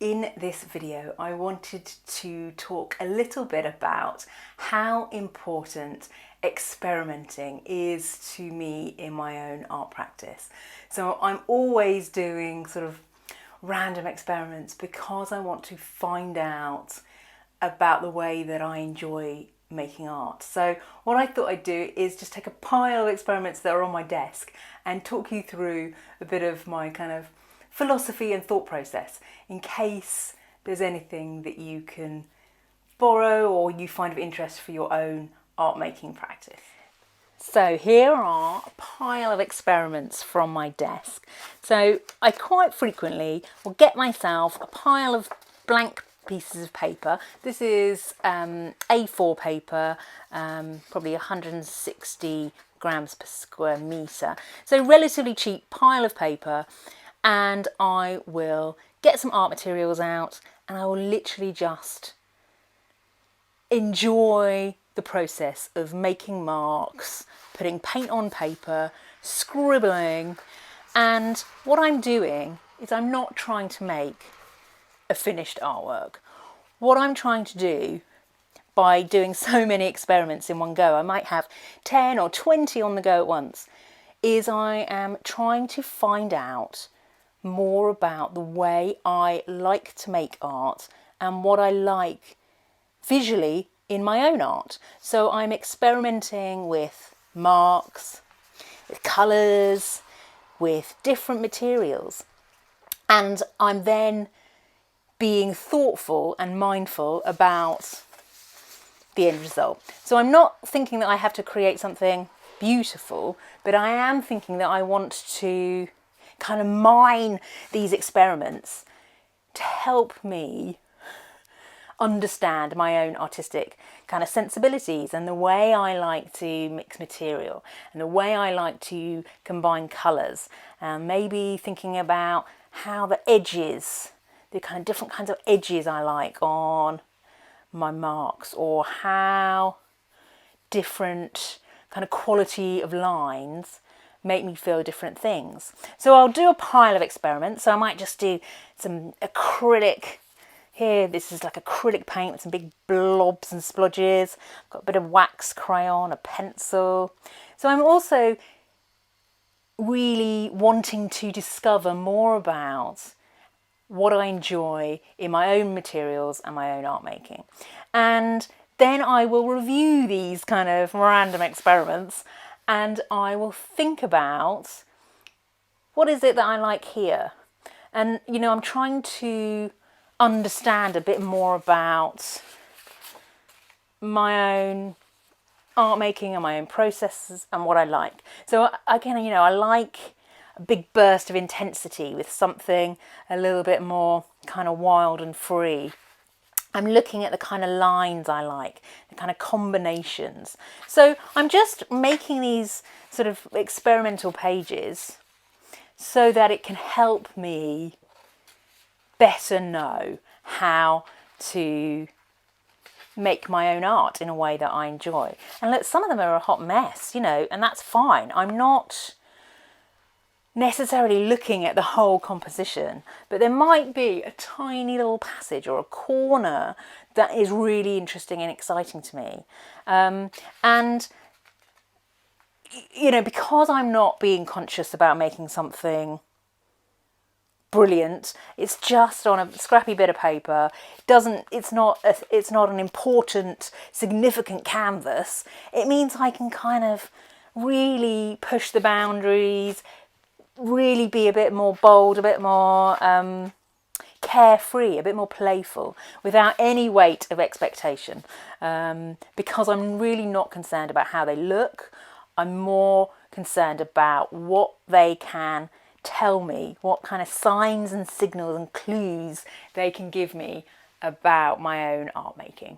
In this video, I wanted to talk a little bit about how important experimenting is to me in my own art practice. So I'm always doing sort of random experiments because I want to find out about the way that I enjoy making art. So what I thought I'd do is just take a pile of experiments that are on my desk and talk you through a bit of my kind of philosophy and thought process in case there's anything that you can borrow or you find of interest for your own art making practice. So here are a pile of experiments from my desk. So I quite frequently will get myself a pile of blank pieces of paper. This is A4 paper, probably 160 grams per square metre. So relatively cheap pile of paper, and I will get some art materials out and I will literally just enjoy the process of making marks, putting paint on paper, scribbling. And what I'm doing is I'm not trying to make a finished artwork. What I'm trying to do by doing so many experiments in one go, I might have 10 or 20 on the go at once, is I am trying to find out more about the way I like to make art and what I like visually in my own art. So I'm experimenting with marks, with colours, with different materials, and I'm then being thoughtful and mindful about the end result. So I'm not thinking that I have to create something beautiful, but I am thinking that I want to kind of mine these experiments to help me understand my own artistic kind of sensibilities and the way I like to mix material and the way I like to combine colours. Maybe thinking about how the edges, the kind of different kinds of edges I like on my marks, or how different kind of quality of lines make me feel different things. So I'll do a pile of experiments. So I might just do some acrylic. Here, this is like acrylic paint with some big blobs and splodges. I've got a bit of wax crayon, a pencil. So I'm also really wanting to discover more about what I enjoy in my own materials and my own art making. And then I will review these kind of random experiments and I will think about what is it that I like here. And, you know, I'm trying to understand a bit more about my own art making and my own processes and what I like. So again, you know, I like a big burst of intensity with something a little bit more kind of wild and free. I'm looking at the kind of lines I like, the kind of combinations. So I'm just making these sort of experimental pages so that it can help me better know how to make my own art in a way that I enjoy. And look, some of them are a hot mess, you know, and that's fine. I'm not necessarily looking at the whole composition, but there might be a tiny little passage or a corner that is really interesting and exciting to me. And, you know, because I'm not being conscious about making something brilliant, it's just on a scrappy bit of paper. It's not an important, significant canvas. It means I can kind of really push the boundaries, really be a bit more bold, a bit more carefree, a bit more playful, without any weight of expectation, because I'm really not concerned about how they look. I'm more concerned about what they can tell me, what kind of signs and signals and clues they can give me about my own art making.